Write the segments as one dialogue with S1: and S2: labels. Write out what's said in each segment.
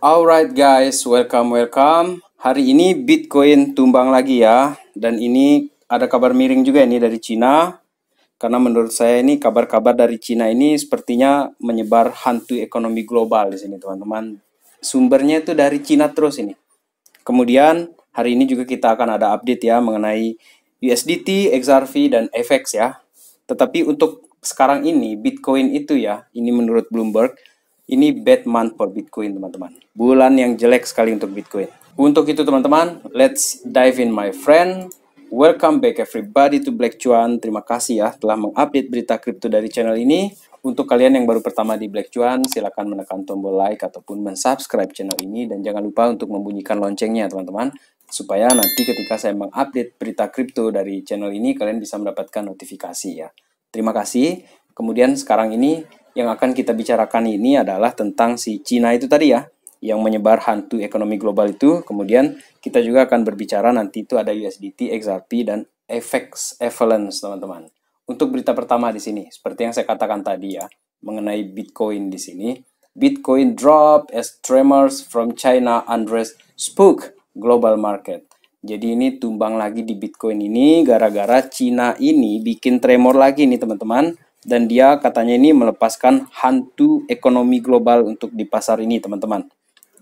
S1: Alright guys, welcome. Hari ini Bitcoin tumbang lagi ya. Dan ini ada kabar miring juga ini dari Cina. Karena menurut saya ini kabar-kabar dari Cina ini sepertinya menyebar hantu ekonomi global di sini teman-teman. Sumbernya itu dari Cina terus ini. Kemudian hari ini juga kita akan ada update ya mengenai USDT, XRP, dan FX ya. Tetapi untuk sekarang ini Bitcoin itu ya, ini menurut Bloomberg, ini bad month for Bitcoin teman-teman. Bulan yang jelek sekali untuk Bitcoin. Untuk itu teman-teman, let's dive in my friend. Welcome back everybody to Black Cuan. Terima kasih ya telah mengupdate berita kripto dari channel ini. Untuk kalian yang baru pertama di Black Cuan, silakan menekan tombol like ataupun mensubscribe channel ini. Dan jangan lupa untuk membunyikan loncengnya teman-teman. Supaya nanti ketika saya mengupdate berita kripto dari channel ini, kalian bisa mendapatkan notifikasi ya. Terima kasih. Kemudian sekarang ini yang akan kita bicarakan ini adalah tentang si Cina itu tadi ya, yang menyebar hantu ekonomi global itu. Kemudian kita juga akan berbicara nanti itu ada USDT, XRP, dan FX equivalence teman-teman. Untuk berita pertama di sini, seperti yang saya katakan tadi ya, mengenai Bitcoin di sini. Bitcoin drop as tremors from China unrest spook global market. Jadi ini tumbang lagi di Bitcoin ini gara-gara Cina ini bikin tremor lagi nih teman-teman. Dan dia katanya ini melepaskan hantu ekonomi global untuk di pasar ini teman-teman.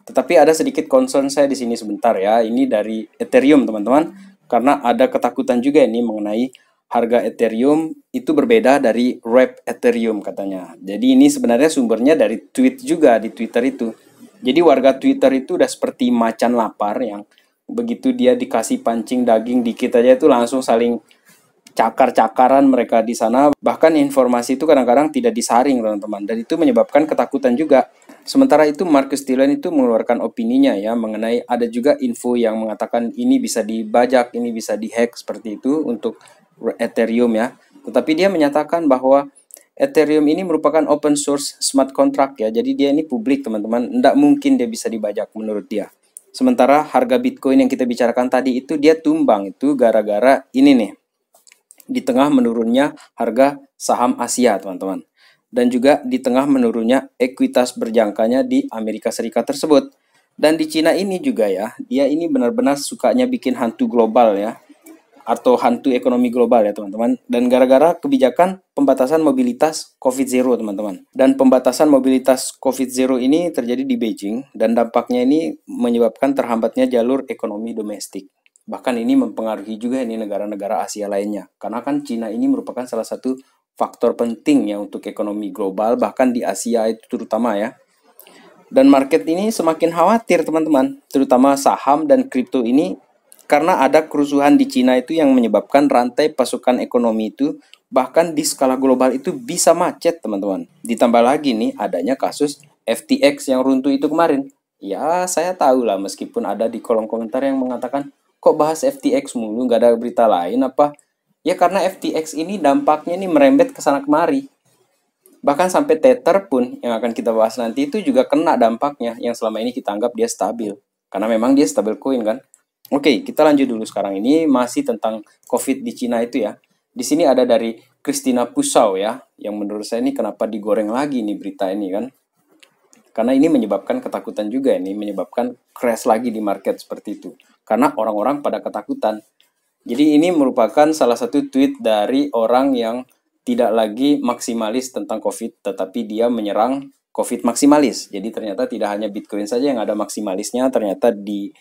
S1: Tetapi ada sedikit concern saya di sini sebentar ya. Ini dari Ethereum teman-teman. Karena ada ketakutan juga ini mengenai harga Ethereum itu berbeda dari wrap Ethereum katanya. Jadi ini sebenarnya sumbernya dari tweet juga di Twitter itu. Jadi warga Twitter itu udah seperti macan lapar yang begitu dia dikasih pancing daging dikit aja itu langsung saling cakar-cakaran mereka di sana. Bahkan informasi itu kadang-kadang tidak disaring teman-teman, dan itu menyebabkan ketakutan juga. Sementara itu Marcus Dillon itu mengeluarkan opininya ya mengenai ada juga info yang mengatakan ini bisa dibajak, ini bisa dihack seperti itu untuk Ethereum ya. Tetapi dia menyatakan bahwa Ethereum ini merupakan open source smart contract ya. Jadi dia ini publik teman-teman, tidak mungkin dia bisa dibajak menurut dia. Sementara harga Bitcoin yang kita bicarakan tadi itu dia tumbang itu gara-gara ini nih, di tengah menurunnya harga saham Asia teman-teman, dan juga di tengah menurunnya ekuitas berjangkanya di Amerika Serikat tersebut. Dan di Cina ini juga ya, dia ini benar-benar sukanya bikin hantu global ya, atau hantu ekonomi global ya teman-teman. Dan gara-gara kebijakan pembatasan mobilitas COVID-0 teman-teman. Dan pembatasan mobilitas COVID-0 ini terjadi di Beijing, dan dampaknya ini menyebabkan terhambatnya jalur ekonomi domestik. Bahkan ini mempengaruhi juga ini negara-negara Asia lainnya. Karena kan Cina ini merupakan salah satu faktor penting ya untuk ekonomi global, bahkan di Asia itu terutama ya. Dan market ini semakin khawatir teman-teman, terutama saham dan kripto ini, karena ada kerusuhan di Cina itu yang menyebabkan rantai pasokan ekonomi itu bahkan di skala global itu bisa macet teman-teman. Ditambah lagi nih adanya kasus FTX yang runtuh itu kemarin. Ya saya tahu lah, meskipun ada di kolom komentar yang mengatakan kok bahas FTX mulu, nggak ada berita lain apa? Ya karena FTX ini dampaknya ini merembet ke sana kemari. Bahkan sampai Tether pun yang akan kita bahas nanti itu juga kena dampaknya, yang selama ini kita anggap dia stabil. Karena memang dia stabil coin kan. Oke, kita lanjut dulu sekarang ini masih tentang COVID di Cina itu ya. Di sini ada dari Christina Pusau ya, yang menurut saya ini kenapa digoreng lagi nih berita ini kan. Karena ini menyebabkan ketakutan juga, ini menyebabkan crash lagi di market seperti itu. Karena orang-orang pada ketakutan. Jadi ini merupakan salah satu tweet dari orang yang tidak lagi maksimalis tentang COVID, tetapi dia menyerang COVID maksimalis. Jadi ternyata tidak hanya Bitcoin saja yang ada maksimalisnya, ternyata di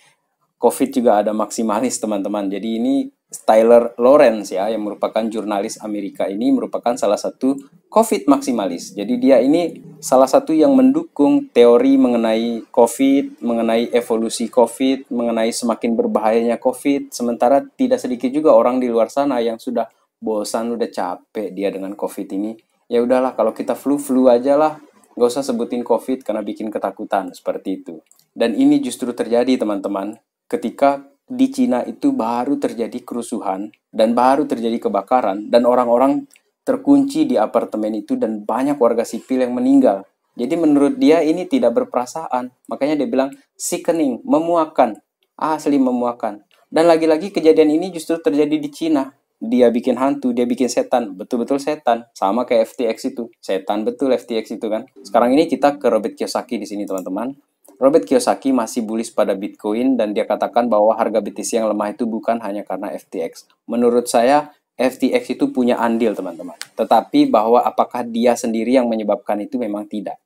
S1: COVID juga ada maksimalis teman-teman. Jadi ini Tyler Lawrence ya, yang merupakan jurnalis Amerika ini merupakan salah satu COVID maksimalis. Jadi dia ini salah satu yang mendukung teori mengenai COVID, mengenai evolusi COVID, mengenai semakin berbahayanya COVID. Sementara tidak sedikit juga orang di luar sana yang sudah bosan, udah capek dia dengan COVID ini. Ya udahlah, kalau kita flu aja lah, nggak usah sebutin COVID karena bikin ketakutan seperti itu. Dan ini justru terjadi teman-teman ketika di Cina itu baru terjadi kerusuhan dan baru terjadi kebakaran dan orang-orang terkunci di apartemen itu dan banyak warga sipil yang meninggal. Jadi menurut dia ini tidak berperasaan. Makanya dia bilang sickening, memuakan, asli memuakan. Dan lagi-lagi kejadian ini justru terjadi di Cina. Dia bikin hantu, dia bikin setan, betul-betul setan. Sama kayak FTX itu, setan betul FTX itu kan. Sekarang ini kita ke Robert Kiyosaki di sini teman-teman. Robert Kiyosaki masih bullish pada Bitcoin dan dia katakan bahwa harga BTC yang lemah itu bukan hanya karena FTX. Menurut saya, FTX itu punya andil, teman-teman. Tetapi bahwa apakah dia sendiri yang menyebabkan itu memang tidak.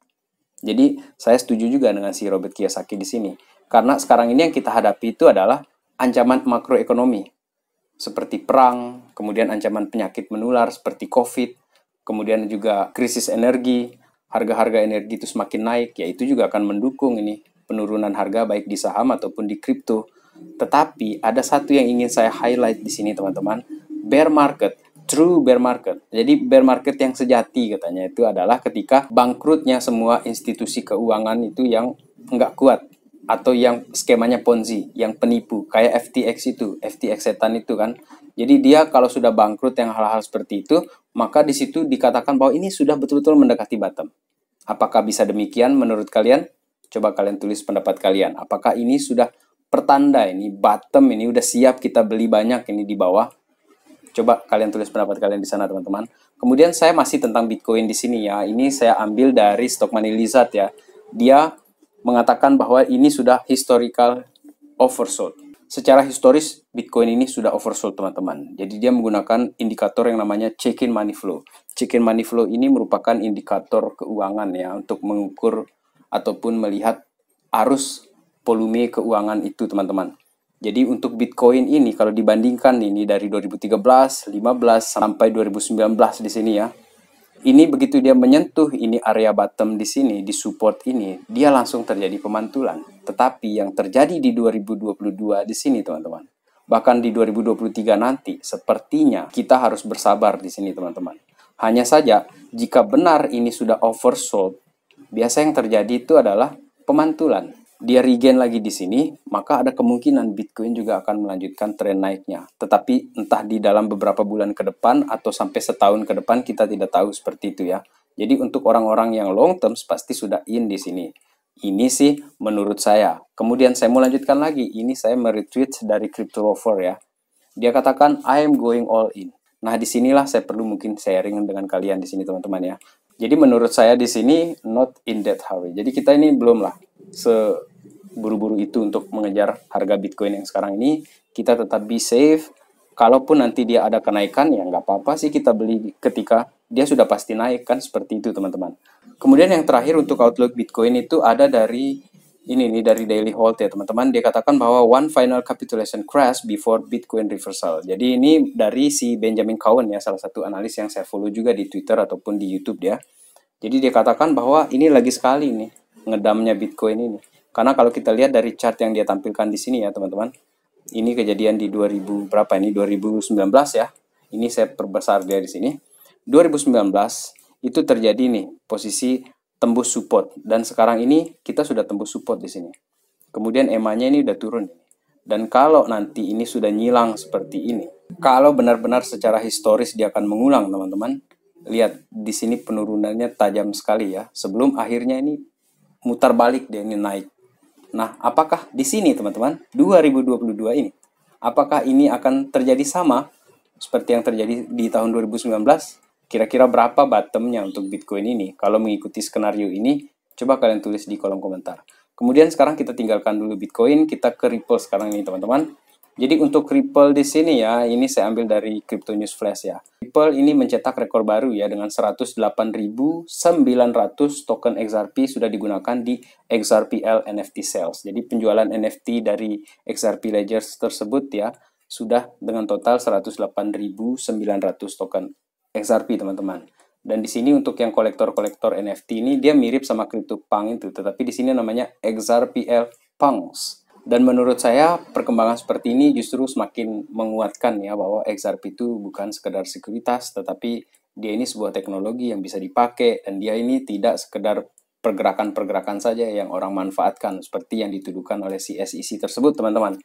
S1: Jadi, saya setuju juga dengan si Robert Kiyosaki di sini. Karena sekarang ini yang kita hadapi itu adalah ancaman makroekonomi. Seperti perang, kemudian ancaman penyakit menular seperti COVID, kemudian juga krisis energi, harga-harga energi itu semakin naik, ya itu juga akan mendukung ini penurunan harga baik di saham ataupun di kripto. Tetapi ada satu yang ingin saya highlight di sini, teman-teman. Bear market, true bear market. Jadi bear market yang sejati katanya itu adalah ketika bangkrutnya semua institusi keuangan itu yang nggak kuat atau yang skemanya Ponzi, yang penipu, kayak FTX setan itu kan. Jadi dia kalau sudah bangkrut yang hal-hal seperti itu, maka di situ dikatakan bahwa ini sudah betul-betul mendekati bottom. Apakah bisa demikian menurut kalian? Coba kalian tulis pendapat kalian. Apakah ini sudah pertanda ini bottom, ini udah siap kita beli banyak ini di bawah? Coba kalian tulis pendapat kalian di sana, teman-teman. Kemudian saya masih tentang Bitcoin di sini ya. Ini saya ambil dari Stock Money Lizard ya. Dia mengatakan bahwa ini sudah historical oversold. Secara historis, Bitcoin ini sudah oversold, teman-teman. Jadi dia menggunakan indikator yang namanya check-in money flow. Check-in money flow ini merupakan indikator keuangan ya untuk mengukur ataupun melihat arus volume keuangan itu, teman-teman. Jadi untuk Bitcoin ini kalau dibandingkan ini dari 2013, 15 sampai 2019 di sini ya. Ini begitu dia menyentuh ini area bottom di sini, di support ini, dia langsung terjadi pemantulan. Tetapi yang terjadi di 2022 di sini, teman-teman. Bahkan di 2023 nanti, sepertinya kita harus bersabar di sini, teman-teman. Hanya saja, jika benar ini sudah oversold, biasa yang terjadi itu adalah pemantulan. Dia regain lagi di sini, maka ada kemungkinan Bitcoin juga akan melanjutkan tren naiknya. Tetapi entah di dalam beberapa bulan ke depan atau sampai setahun ke depan kita tidak tahu seperti itu ya. Jadi untuk orang-orang yang long term pasti sudah in di sini. Ini sih menurut saya. Kemudian saya mau lanjutkan lagi. Ini saya meretweet dari Crypto Rover ya. Dia katakan I am going all in. Nah, disinilah saya perlu mungkin sharing dengan kalian di sini, teman-teman ya. Jadi menurut saya di sini not in that hurry. Jadi kita ini belum lah seburu-buru itu untuk mengejar harga Bitcoin yang sekarang ini. Kita tetap be safe. Kalaupun nanti dia ada kenaikan, ya nggak apa-apa sih kita beli ketika dia sudah pasti naik kan, seperti itu teman-teman. Kemudian yang terakhir untuk outlook Bitcoin itu ada dari ini nih dari Daily Hold ya teman-teman. Dia katakan bahwa one final capitulation crash before Bitcoin reversal. Jadi ini dari si Benjamin Cowen ya, salah satu analis yang saya follow juga di Twitter ataupun di YouTube dia. Jadi dia katakan bahwa ini lagi sekali nih ngedamnya Bitcoin ini. Karena kalau kita lihat dari chart yang dia tampilkan di sini ya teman-teman. Ini kejadian di 2000 berapa ini? 2019 ya. Ini saya perbesar dia di sini. 2019 itu terjadi nih posisi tembus support dan sekarang ini kita sudah tembus support di sini. Kemudian EMA-nya ini udah turun. Dan kalau nanti ini sudah nyilang seperti ini, kalau benar-benar secara historis dia akan mengulang, teman-teman. Lihat di sini penurunannya tajam sekali ya. Sebelum akhirnya ini mutar balik dia ini naik. Nah, apakah di sini teman-teman 2022 ini apakah ini akan terjadi sama seperti yang terjadi di tahun 2019? Kira-kira berapa bottomnya untuk Bitcoin ini? Kalau mengikuti skenario ini, coba kalian tulis di kolom komentar. Kemudian sekarang kita tinggalkan dulu Bitcoin, kita ke Ripple sekarang ini teman-teman. Jadi untuk Ripple di sini ya, ini saya ambil dari Crypto News Flash ya. Ripple ini mencetak rekor baru ya dengan 108.900 token XRP sudah digunakan di XRPL NFT sales. Jadi penjualan NFT dari XRP Ledgers tersebut ya sudah dengan total 108.900 token XRP teman-teman. Dan di sini untuk yang kolektor-kolektor NFT ini dia mirip sama CryptoPunk itu, tetapi di sini namanya XRPL Punks. Dan menurut saya perkembangan seperti ini justru semakin menguatkan ya bahwa XRP itu bukan sekedar sekuritas, tetapi dia ini sebuah teknologi yang bisa dipakai dan dia ini tidak sekedar pergerakan-pergerakan saja yang orang manfaatkan seperti yang dituduhkan oleh si SEC tersebut teman-teman.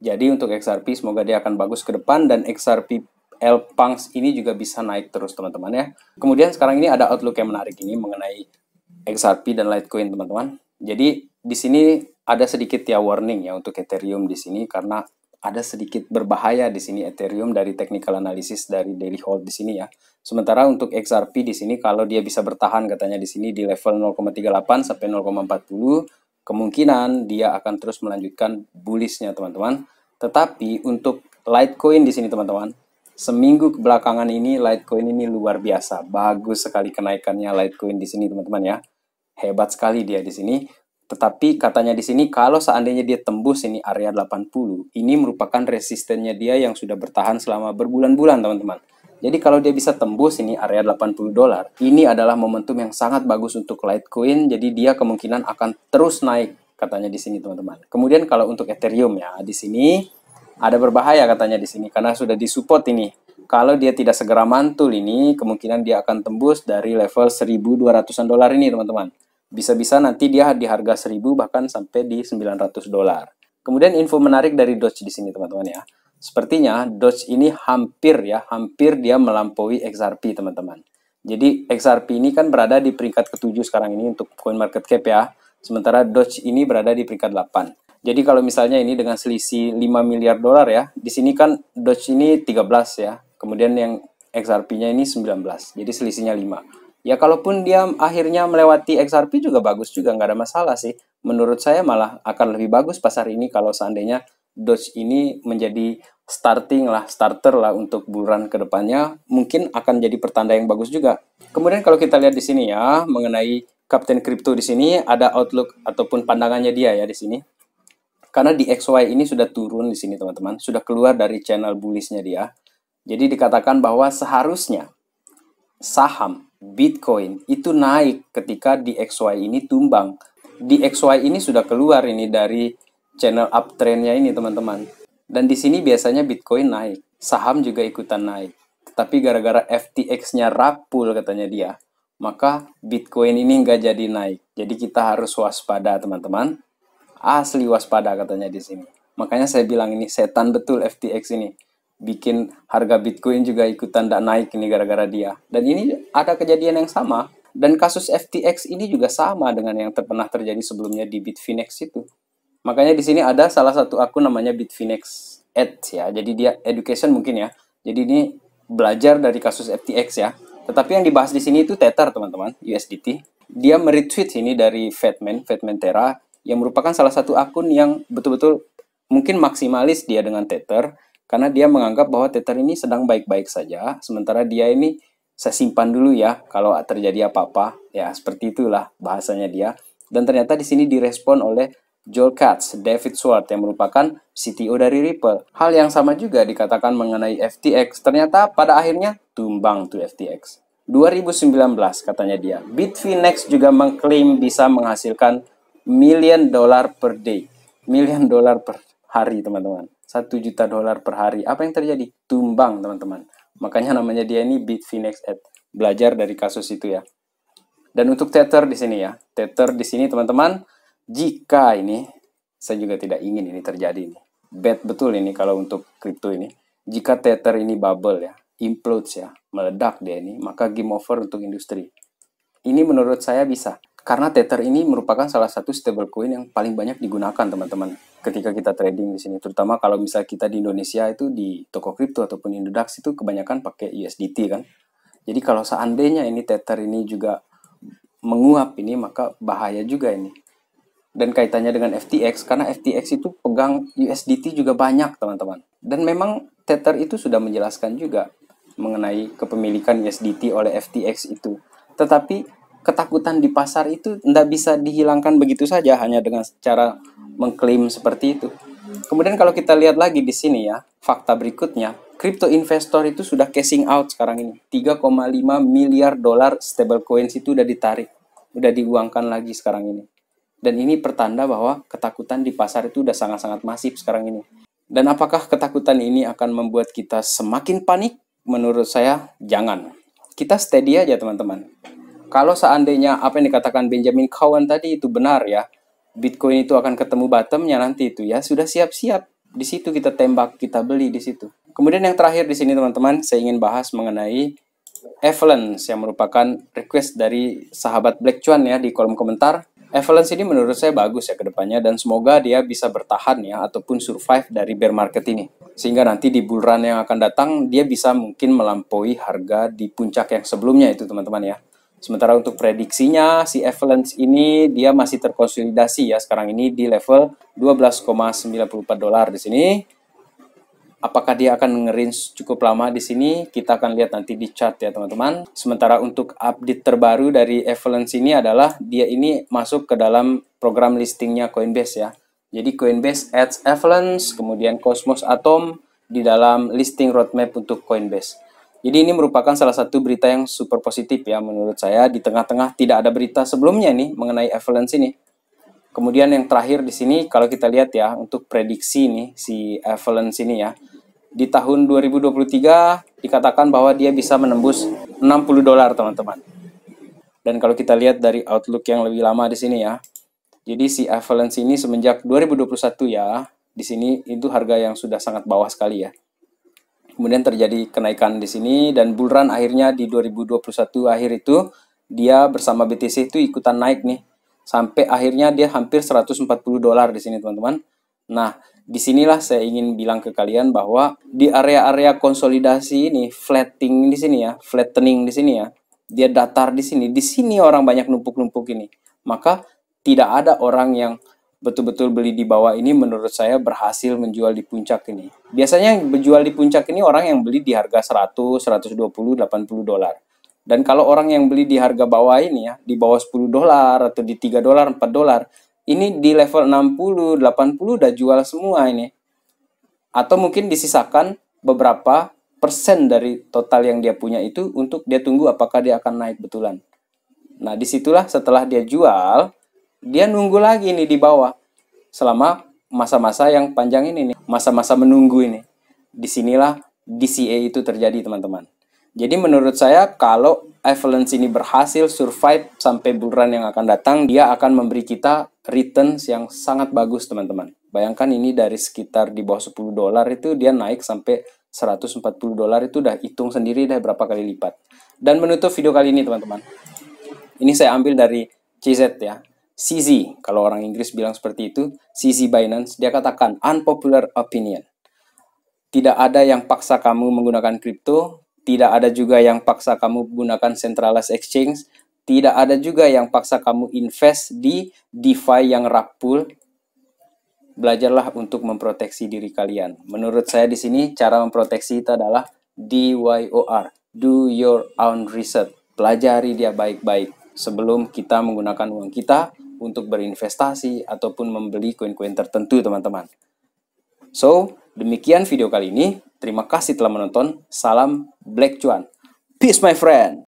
S1: Jadi untuk XRP semoga dia akan bagus ke depan dan XRP Punks ini juga bisa naik terus teman-teman ya. Kemudian sekarang ini ada outlook yang menarik ini mengenai XRP dan Litecoin teman-teman. Jadi di sini ada sedikit ya warning ya untuk Ethereum di sini karena ada sedikit berbahaya di sini Ethereum dari technical analysis dari Daily Hold di sini ya. Sementara untuk XRP di sini kalau dia bisa bertahan katanya di sini di level 0,38 sampai 0,40 kemungkinan dia akan terus melanjutkan bullishnya teman-teman. Tetapi untuk Litecoin di sini teman-teman, seminggu belakangan ini Litecoin ini luar biasa, bagus sekali kenaikannya Litecoin di sini teman-teman ya, hebat sekali dia di sini. Tetapi katanya di sini kalau seandainya dia tembus ini area 80, ini merupakan resistennya dia yang sudah bertahan selama berbulan-bulan teman-teman. Jadi kalau dia bisa tembus ini area 80 dolar, ini adalah momentum yang sangat bagus untuk Litecoin. Jadi dia kemungkinan akan terus naik katanya di sini teman-teman. Kemudian kalau untuk Ethereum ya, di sini ada berbahaya katanya di sini karena sudah disupport ini. Kalau dia tidak segera mantul ini, kemungkinan dia akan tembus dari level 1.200-an dolar ini teman-teman. Bisa-bisa nanti dia di harga 1.000 bahkan sampai di 900 dolar. Kemudian info menarik dari Doge di sini teman-teman ya. Sepertinya Doge ini hampir dia melampaui XRP teman-teman. Jadi XRP ini kan berada di peringkat ke-7 sekarang ini untuk CoinMarketCap ya. Sementara Doge ini berada di peringkat 8. Jadi kalau misalnya ini dengan selisih 5 miliar dolar ya, di sini kan Doge ini 13 ya. Kemudian yang XRP-nya ini 19. Jadi selisihnya 5. Ya kalaupun dia akhirnya melewati XRP juga bagus juga, nggak ada masalah sih. Menurut saya malah akan lebih bagus pasar ini kalau seandainya Doge ini menjadi starter lah untuk bulan kedepannya, mungkin akan jadi pertanda yang bagus juga. Kemudian kalau kita lihat di sini ya, mengenai Kapten Crypto di sini ada outlook ataupun pandangannya dia ya di sini. Karena di XY ini sudah turun di sini teman-teman, sudah keluar dari channel bullishnya dia. Jadi dikatakan bahwa seharusnya saham Bitcoin itu naik ketika di XY ini tumbang. Di XY ini sudah keluar ini dari channel uptrendnya ini teman-teman. Dan di sini biasanya Bitcoin naik, saham juga ikutan naik. Tapi gara-gara FTX-nya rapul katanya dia, maka Bitcoin ini nggak jadi naik. Jadi kita harus waspada teman-teman. Asli waspada katanya di sini. Makanya saya bilang ini setan betul FTX ini. Bikin harga Bitcoin juga ikutan tidak naik ini gara-gara dia. Dan ini ada kejadian yang sama. Dan kasus FTX ini juga sama dengan yang pernah terjadi sebelumnya di Bitfinex itu. Makanya di sini ada salah satu akun namanya Bitfinex Ads ya. Jadi dia education mungkin ya. Jadi ini belajar dari kasus FTX ya. Tetapi yang dibahas di sini itu Tether teman-teman, USDT. Dia meretweet ini dari Fatman Terra yang merupakan salah satu akun yang betul-betul mungkin maksimalis dia dengan Tether. Karena dia menganggap bahwa Tether ini sedang baik-baik saja, sementara dia ini saya simpan dulu ya kalau terjadi apa-apa. Ya, seperti itulah bahasanya dia. Dan ternyata di sini direspon oleh Joel Katz, David Schwartz yang merupakan CTO dari Ripple. Hal yang sama juga dikatakan mengenai FTX. Ternyata pada akhirnya tumbang tuh FTX. 2019 katanya dia. Bitfinex juga mengklaim bisa menghasilkan $1 million per day. $1 million per hari teman-teman. 1 juta dolar per hari. Apa yang terjadi? Tumbang teman-teman. Makanya namanya dia ini Bitfinex Ad. Belajar dari kasus itu ya. Dan untuk Tether di sini ya. Tether di sini teman-teman, jika ini saya juga tidak ingin ini terjadi ini. Bad betul ini kalau untuk kripto ini. Jika Tether ini bubble ya, implodes ya, meledak dia ini, maka game over untuk industri. Ini menurut saya bisa. Karena Tether ini merupakan salah satu stablecoin yang paling banyak digunakan teman-teman ketika kita trading di sini. Terutama kalau misalnya kita di Indonesia itu di toko kripto ataupun Indodax itu kebanyakan pakai USDT kan. Jadi kalau seandainya ini Tether ini juga menguap ini, maka bahaya juga ini. Dan kaitannya dengan FTX, karena FTX itu pegang USDT juga banyak teman-teman. Dan memang Tether itu sudah menjelaskan juga mengenai kepemilikan USDT oleh FTX itu. Tetapi ketakutan di pasar itu tidak bisa dihilangkan begitu saja hanya dengan cara mengklaim seperti itu. Kemudian kalau kita lihat lagi di sini ya, fakta berikutnya, crypto investor itu sudah cashing out sekarang ini. 3,5 miliar dolar stablecoins itu udah ditarik, udah diuangkan lagi sekarang ini. Dan ini pertanda bahwa ketakutan di pasar itu udah sangat-sangat masif sekarang ini. Dan apakah ketakutan ini akan membuat kita semakin panik? Menurut saya, jangan. Kita steady aja teman-teman. Kalau seandainya apa yang dikatakan Benjamin Cowen tadi itu benar ya, Bitcoin itu akan ketemu bottomnya nanti itu ya, sudah siap-siap. Di situ kita tembak, kita beli di situ. Kemudian yang terakhir di sini teman-teman, saya ingin bahas mengenai Avalanche yang merupakan request dari sahabat Black Chuan ya di kolom komentar. Avalanche ini menurut saya bagus ya ke depannya dan semoga dia bisa bertahan ya ataupun survive dari bear market ini. Sehingga nanti di bull run yang akan datang dia bisa mungkin melampaui harga di puncak yang sebelumnya itu teman-teman ya. Sementara untuk prediksinya, si Avalanche ini dia masih terkonsolidasi ya sekarang ini di level 12,94 dolar di sini. Apakah dia akan nge-range cukup lama di sini? Kita akan lihat nanti di chart ya teman-teman. Sementara untuk update terbaru dari Avalanche ini adalah dia ini masuk ke dalam program listingnya Coinbase ya. Jadi Coinbase adds Avalanche, kemudian Cosmos Atom di dalam listing roadmap untuk Coinbase. Jadi ini merupakan salah satu berita yang super positif ya menurut saya. Di tengah-tengah tidak ada berita sebelumnya nih mengenai Avalanche ini. Kemudian yang terakhir di sini kalau kita lihat ya untuk prediksi nih si Avalanche ini ya. Di tahun 2023 dikatakan bahwa dia bisa menembus 60 dolar teman-teman. Dan kalau kita lihat dari outlook yang lebih lama di sini ya. Jadi si Avalanche ini semenjak 2021 ya, di sini itu harga yang sudah sangat bawah sekali ya. Kemudian terjadi kenaikan di sini dan bull run akhirnya di 2021 akhir itu dia bersama BTC itu ikutan naik nih. Sampai akhirnya dia hampir 140 dolar di sini teman-teman. Nah, disinilah saya ingin bilang ke kalian bahwa di area-area konsolidasi ini, flattening di sini ya, flattening di sini ya, dia datar di sini orang banyak numpuk-numpuk ini. Maka tidak ada orang yang betul-betul beli di bawah ini menurut saya berhasil menjual di puncak ini. Biasanya yang berjual di puncak ini orang yang beli di harga 100, 120, 80 dolar. Dan kalau orang yang beli di harga bawah ini ya, di bawah 10 dolar atau di 3 dolar, 4 dolar, ini di level 60, 80 udah jual semua ini. Atau mungkin disisakan beberapa persen dari total yang dia punya itu untuk dia tunggu apakah dia akan naik betulan. Nah, disitulah setelah dia jual, dia nunggu lagi nih di bawah. Selama masa-masa yang panjang ini nih, masa-masa menunggu ini. Disinilah DCA itu terjadi teman-teman. Jadi menurut saya kalau Avalanche ini berhasil survive sampai bull run yang akan datang, dia akan memberi kita returns yang sangat bagus teman-teman. Bayangkan ini dari sekitar di bawah 10 dolar itu dia naik sampai 140 dolar itu udah hitung sendiri deh berapa kali lipat. Dan menutup video kali ini teman-teman. Ini saya ambil dari CZ ya. CZ, kalau orang Inggris bilang seperti itu, CZ Binance, dia katakan unpopular opinion. Tidak ada yang paksa kamu menggunakan kripto, tidak ada juga yang paksa kamu menggunakan centralized exchange, tidak ada juga yang paksa kamu invest di DeFi yang rug pull. Belajarlah untuk memproteksi diri kalian. Menurut saya di sini cara memproteksi itu adalah DYOR, do your own research. Pelajari dia baik-baik sebelum kita menggunakan uang kita untuk berinvestasi ataupun membeli koin-koin tertentu teman-teman. So, demikian video kali ini. Terima kasih telah menonton. Salam Black Cuan. Peace my friend.